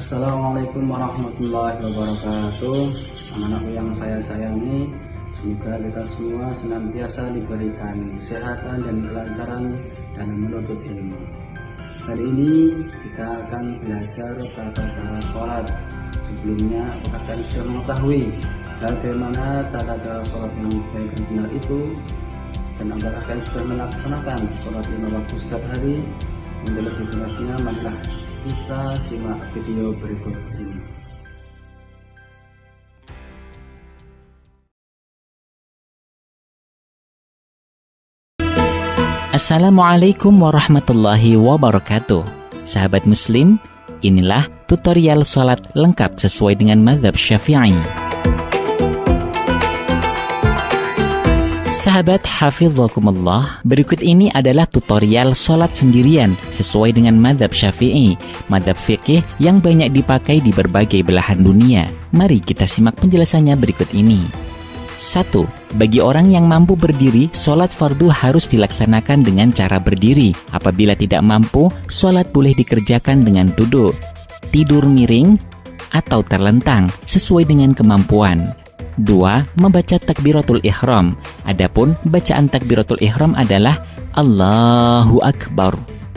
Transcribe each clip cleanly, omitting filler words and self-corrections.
Assalamualaikum warahmatullahi wabarakatuh. Anak-anakku yang saya sayangi, semoga kita semua senantiasa diberikan kesehatan dan kelancaran dalam menuntut ilmu. Hari ini kita akan belajar tata cara sholat. Sebelumnya kalian sudah mengetahui bagaimana tata cara sholat yang baik dan benar itu, dan apakah kalian sudah melaksanakan sholat 5 waktu setiap hari. Untuk lebih jelasnya, marilah kita simak video berikut ini. Assalamualaikum warahmatullahi wabarakatuh. Sahabat muslim, inilah tutorial sholat lengkap sesuai dengan mazhab Syafi'i. Sahabat hafizakumullah, berikut ini adalah tutorial sholat sendirian sesuai dengan mazhab Syafi'i, mazhab fikih yang banyak dipakai di berbagai belahan dunia. Mari kita simak penjelasannya berikut ini. 1. Bagi orang yang mampu berdiri, sholat fardu harus dilaksanakan dengan cara berdiri. Apabila tidak mampu, sholat boleh dikerjakan dengan duduk, tidur miring, atau terlentang sesuai dengan kemampuan. 2. Membaca takbiratul ihram. Adapun bacaan takbiratul ihram adalah Allahu Akbar.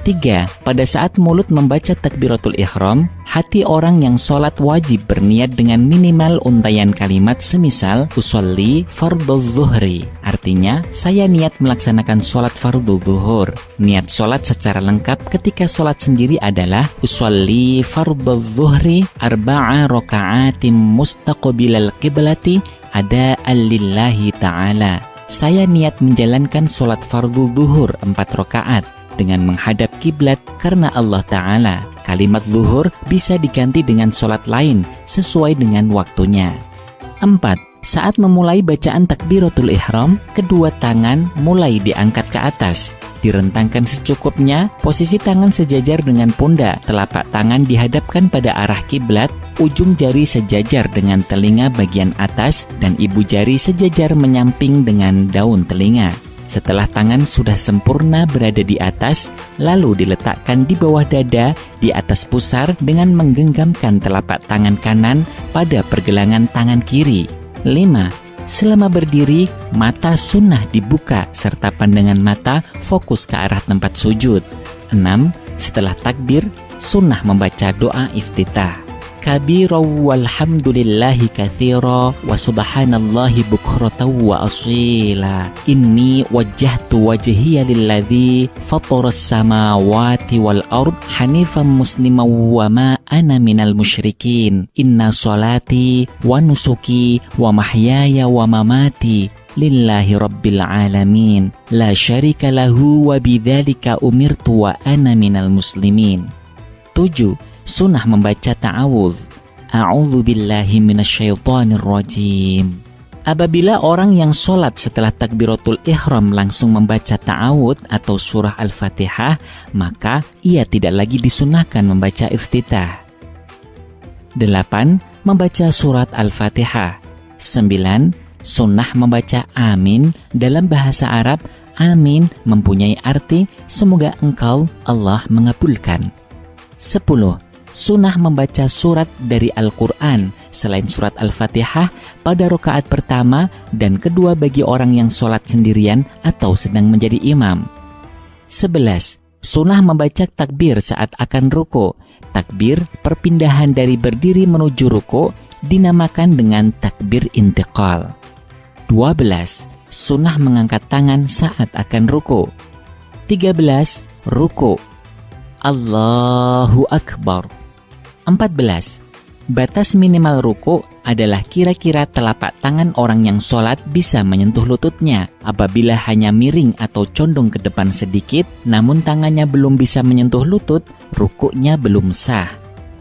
3. Pada saat mulut membaca takbiratul ihram, hati orang yang sholat wajib berniat dengan minimal untaian kalimat semisal usolli fardhu zuhri. Artinya, saya niat melaksanakan sholat fardhu zuhur. Niat sholat secara lengkap ketika sholat sendiri adalah usolli fardhu zuhri arba'a raka'atim mustaqbilal qiblati ada'an lillahi ta'ala. Saya niat menjalankan sholat fardhu zuhur 4 rakaat dengan menghadap kiblat karena Allah Ta'ala. Kalimat zuhur bisa diganti dengan sholat lain sesuai dengan waktunya. 4. Saat memulai bacaan takbiratul ihram, kedua tangan mulai diangkat ke atas, direntangkan secukupnya, posisi tangan sejajar dengan pundak, telapak tangan dihadapkan pada arah kiblat, ujung jari sejajar dengan telinga bagian atas, dan ibu jari sejajar menyamping dengan daun telinga. Setelah tangan sudah sempurna berada di atas, lalu diletakkan di bawah dada di atas pusar dengan menggenggamkan telapak tangan kanan pada pergelangan tangan kiri. 5. Selama berdiri, mata sunnah dibuka serta pandangan mata fokus ke arah tempat sujud. 6. Setelah takbir, sunnah membaca doa iftitah. Kabira walhamdulillahi katsira wa subhanallahi bukratan wa asila. Inni wajjahtu wajhiya lilladzi fataras samawati wal ard hanifan musliman wa ma ana minal musyrikin. Inna sholati wa nusuki wa mahyaya wa mamati lillahi rabbil alamin la syarika lahu wa bidzalika umirtu wa ana minal muslimin. 7. Sunnah membaca ta'awudz. A'udzu billahi minasyaitonir rajim. Apabila orang yang sholat setelah takbiratul ihram langsung membaca ta'awudz atau surah Al-Fatihah, maka ia tidak lagi disunnahkan membaca iftitah. 8. Membaca surat Al-Fatihah. 9. Sunnah membaca amin. Dalam bahasa Arab, amin mempunyai arti semoga engkau Allah mengabulkan. 10. Sunnah membaca surat dari Al-Quran selain surat Al-Fatihah pada rakaat pertama dan kedua bagi orang yang sholat sendirian atau sedang menjadi imam. 11. Sunnah membaca takbir saat akan ruku. Takbir perpindahan dari berdiri menuju ruku dinamakan dengan takbir intiqal. 12. Sunnah mengangkat tangan saat akan ruku. 13. Ruku. Allahu Akbar. 14. Batas minimal ruku adalah kira-kira telapak tangan orang yang sholat bisa menyentuh lututnya. Apabila hanya miring atau condong ke depan sedikit, namun tangannya belum bisa menyentuh lutut, rukuknya belum sah.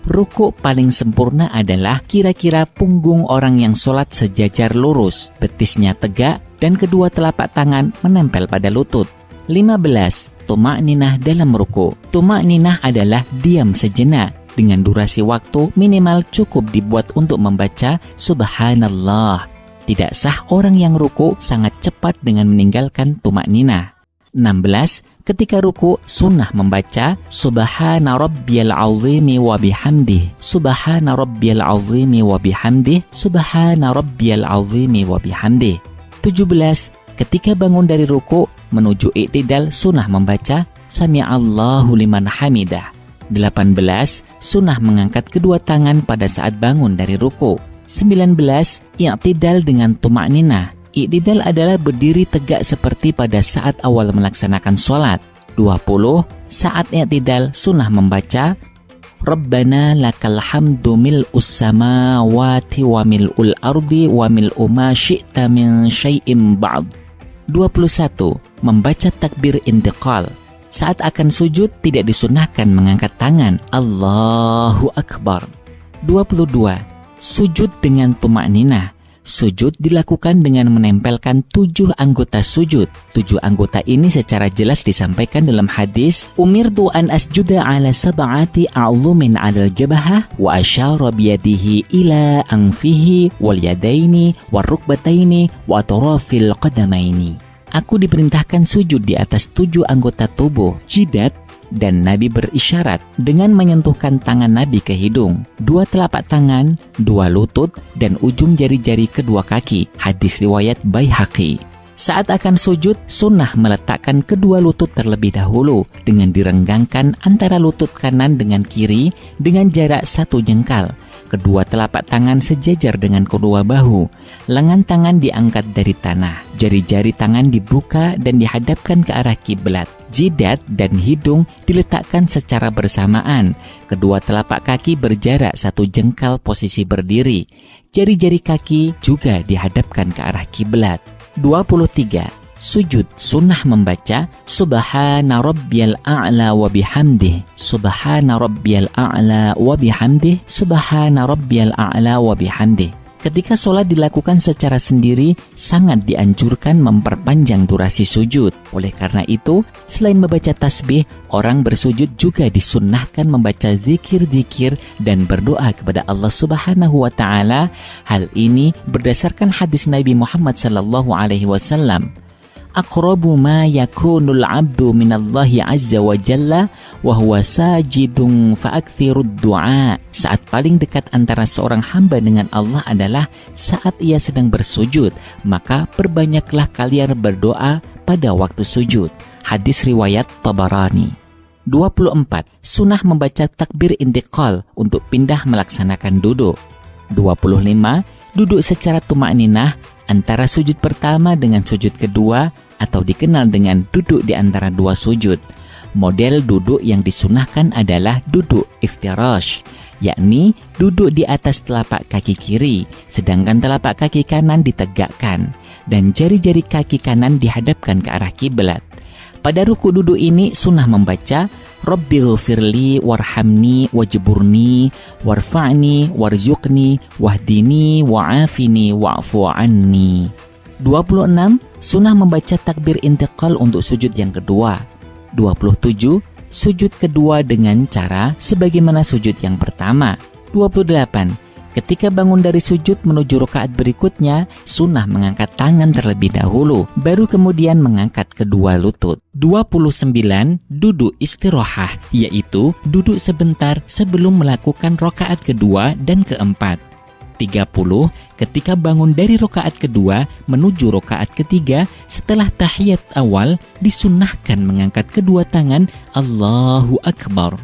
Rukuk paling sempurna adalah kira-kira punggung orang yang sholat sejajar lurus, betisnya tegak, dan kedua telapak tangan menempel pada lutut. 15. Tuma'ninah dalam ruku. Tuma'ninah adalah diam sejenak dengan durasi waktu minimal cukup dibuat untuk membaca subhanallah. Tidak sah orang yang ruku sangat cepat dengan meninggalkan tuma'ninah. 16. Ketika ruku, sunnah membaca Subhana rabbiyal azimi wa bihamdih, Subhana rabbiyal azimi wa bihamdih, Subhana rabbiyal azimi wa bihamdih. 17. Ketika bangun dari ruku menuju i'tidal, sunnah membaca Sami'allahu liman hamidah. 18. Sunnah mengangkat kedua tangan pada saat bangun dari ruku. 19. I'tidal dengan tuma'ninah. I'tidal adalah berdiri tegak seperti pada saat awal melaksanakan sholat. 20. Saat i'tidal, sunnah membaca Rabbana lakal hamdu mil'us samawati wa mil'ul ardi wa mil'u ma syi'ta min syai'im ba'd. 21. Membaca takbir intiqal. Saat akan sujud tidak disunnahkan mengangkat tangan. Allahu Akbar. 22. Sujud dengan tuma'ninah. Sujud dilakukan dengan menempelkan 7 anggota sujud. 7 anggota ini secara jelas disampaikan dalam hadis Umirtu an asjuda ala sab'ati a'lumin alal jabahah wa asyara biyadihi ila anfihi wal yadaini wal rukbataini wa atrafil qadamaini. Aku diperintahkan sujud di atas 7 anggota tubuh, jidat, dan Nabi berisyarat dengan menyentuhkan tangan Nabi ke hidung, 2 telapak tangan, 2 lutut, dan ujung jari-jari kedua kaki. Hadis riwayat Baihaqi. Saat akan sujud, sunnah meletakkan kedua lutut terlebih dahulu dengan direnggangkan antara lutut kanan dengan kiri dengan jarak 1 jengkal. Kedua telapak tangan sejajar dengan kedua bahu. Lengan tangan diangkat dari tanah. Jari-jari tangan dibuka dan dihadapkan ke arah kiblat. Jidat dan hidung diletakkan secara bersamaan. Kedua telapak kaki berjarak 1 jengkal posisi berdiri. Jari-jari kaki juga dihadapkan ke arah kiblat. 23. Sujud, sunnah membaca Subhana rabbiyal a'la wa bihamdih, Subhana rabbiyal a'la wa bihamdih, Subhana rabbiyal a'la wa bihamdih. Ketika sholat dilakukan secara sendiri, sangat dianjurkan memperpanjang durasi sujud. Oleh karena itu, selain membaca tasbih, orang bersujud juga disunnahkan membaca zikir-zikir dan berdoa kepada Allah Subhanahu wa Ta'ala. Hal ini berdasarkan hadis Nabi Muhammad SAW. Aqrabu ma yakunul abdu minallahi azza wa jalla wa huwa sajidun fa'akthirud du'a. Saat paling dekat antara seorang hamba dengan Allah adalah saat ia sedang bersujud, maka perbanyaklah kalian berdoa pada waktu sujud. Hadis riwayat Tabarani. 24. Sunnah membaca takbir intiqal untuk pindah melaksanakan duduk. 25. Duduk secara tuma'ninah antara sujud pertama dengan sujud kedua, atau dikenal dengan duduk di antara 2 sujud. Model duduk yang disunahkan adalah duduk iftirash, yakni duduk di atas telapak kaki kiri, sedangkan telapak kaki kanan ditegakkan, dan jari-jari kaki kanan dihadapkan ke arah kiblat. Pada ruku duduk ini sunnah membaca Rabbighfirli warhamni wajburni warfa'ni warzuqni wahdini wa'afini wa'fu anni. 26. Sunnah membaca takbir intiqal untuk sujud yang kedua. 27. Sujud kedua dengan cara sebagaimana sujud yang pertama. 28. Ketika bangun dari sujud menuju rakaat berikutnya, sunnah mengangkat tangan terlebih dahulu, baru kemudian mengangkat kedua lutut. 29. Duduk istirahah, yaitu duduk sebentar sebelum melakukan rakaat kedua dan keempat. 30. Ketika bangun dari rakaat kedua menuju rakaat ketiga, setelah tahiyat awal disunnahkan mengangkat kedua tangan Allahu Akbar.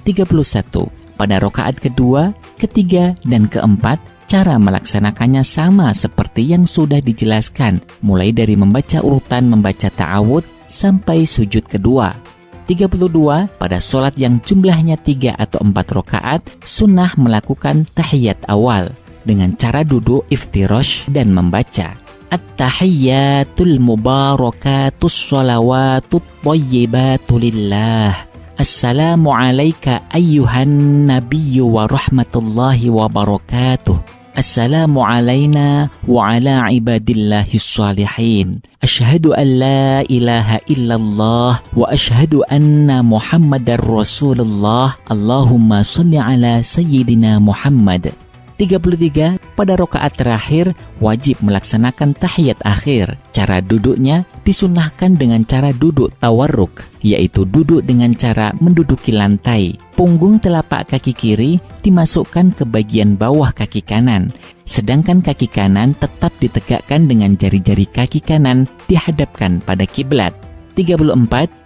31. Pada rakaat kedua, ketiga, dan keempat, cara melaksanakannya sama seperti yang sudah dijelaskan, mulai dari membaca urutan membaca ta'awud sampai sujud kedua. 32. Pada sholat yang jumlahnya 3 atau 4 rakaat, sunnah melakukan tahiyat awal dengan cara duduk iftirash dan membaca At-tahiyyatul mubarakatus sholawatut thayyibatu lillah. Assalamu alayka ayyuhan nabiyyu wa rahmatullahi wa barakatuh. Assalamu alayna wa ala ibadillahis salihin. Asyhadu an la ilaha illallah wa asyhadu anna Muhammadar Rasulullah. Allahumma shalli ala sayyidina Muhammad. 33. Pada rakaat terakhir wajib melaksanakan tahiyat akhir. Cara duduknya disunahkan dengan cara duduk tawarruk, yaitu duduk dengan cara menduduki lantai. Punggung telapak kaki kiri dimasukkan ke bagian bawah kaki kanan, sedangkan kaki kanan tetap ditegakkan dengan jari-jari kaki kanan dihadapkan pada kiblat. 34.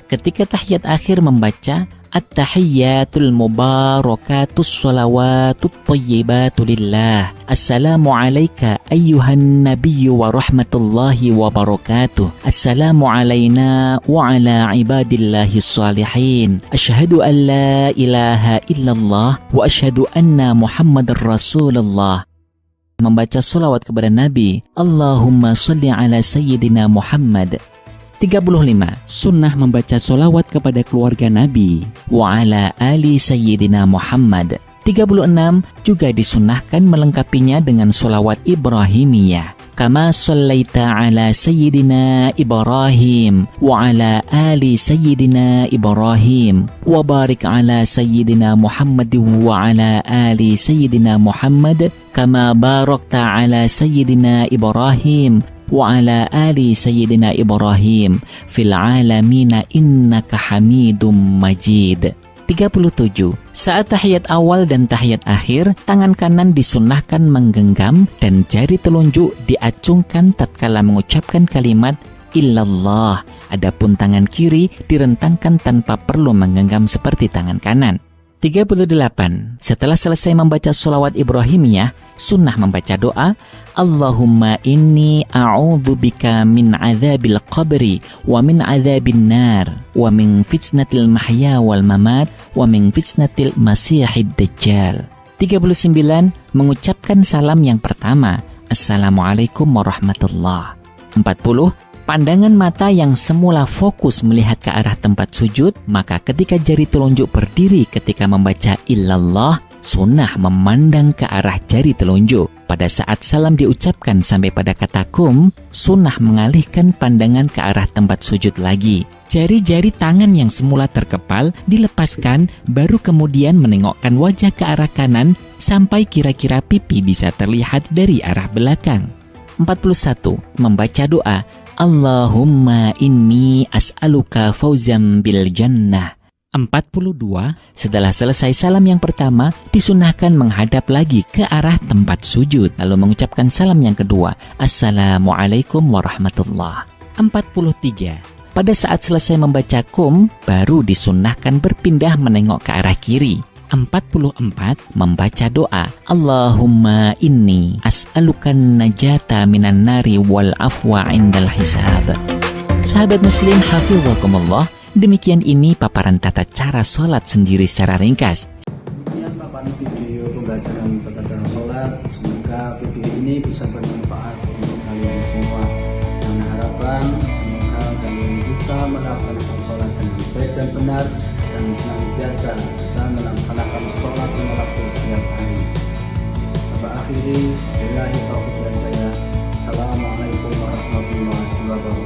Ketika tahiyat akhir membaca At-tahiyyatul mubarakatus sholawatut thayyibatu lillah. Assalamu alayka ayyuhan nabiyyu wa rahmatullahi wa barakatuh. Assalamu alayna wa ala ibadillahi shalihin. Asyhadu an la ilaha illallah wa asyhadu anna Muhammadar Rasulullah. Membaca sholawat kepada Nabi. Allahumma sholli ala sayyidina Muhammad. 35. Sunnah membaca sholawat kepada keluarga Nabi wa ala ali sayyidina Muhammad. 36. Juga disunnahkan melengkapinya dengan sholawat Ibrahimiyah. Kama shallaita ala sayyidina Ibrahim wa ala ali sayyidina Ibrahim wa barik ala sayyidina Muhammad wa ala ali sayyidina Muhammad kama barakta ala sayyidina Ibrahim wa ala ali sayyidina Ibrahim fil alamina innaka hamidum majid. 37. Saat tahiyat awal dan tahiyat akhir, tangan kanan disunnahkan menggenggam dan jari telunjuk diacungkan tatkala mengucapkan kalimat illallah. Adapun tangan kiri direntangkan tanpa perlu menggenggam seperti tangan kanan. 38. Setelah selesai membaca sholawat Ibrahimiyah, sunnah membaca doa Allahumma inni a'udzubika min adzabil qabri wa min adzabin nar wa min fitnatil mahya wal mamat wa min fitnatil masihid dajjal. 39. Mengucapkan salam yang pertama, Assalamualaikum warahmatullah. 40. Pandangan mata yang semula fokus melihat ke arah tempat sujud, maka ketika jari telunjuk berdiri ketika membaca illallah, sunnah memandang ke arah jari telunjuk. Pada saat salam diucapkan sampai pada kata kum, sunnah mengalihkan pandangan ke arah tempat sujud lagi. Jari-jari tangan yang semula terkepal dilepaskan, baru kemudian menengokkan wajah ke arah kanan sampai kira-kira pipi bisa terlihat dari arah belakang. 41. Membaca doa Allahumma inni as'aluka fauzan bil jannah. 42. Setelah selesai salam yang pertama, disunahkan menghadap lagi ke arah tempat sujud, lalu mengucapkan salam yang kedua, Assalamualaikum warahmatullah. 43. Pada saat selesai membaca kum, baru disunahkan berpindah menengok ke arah kiri. 44. Membaca doa Allahumma inni as'alukan najata minan nari wal afwa indal hisab. Sahabat muslim hafizakumullah, demikian ini paparan tata cara sholat sendiri secara ringkas. Demikian paparan video pembelajaran tata cara sholat. Semoga video ini bisa bermanfaat untuk kalian semua, dan harapan semoga kalian bisa melaksanakan sholat dengan baik dan benar, dan senantiasa bisa melaksanakan sholat lima waktu setiap hari. Akhiri, billahi taufiq wal hidayah. Assalamualaikum warahmatullahi wabarakatuh.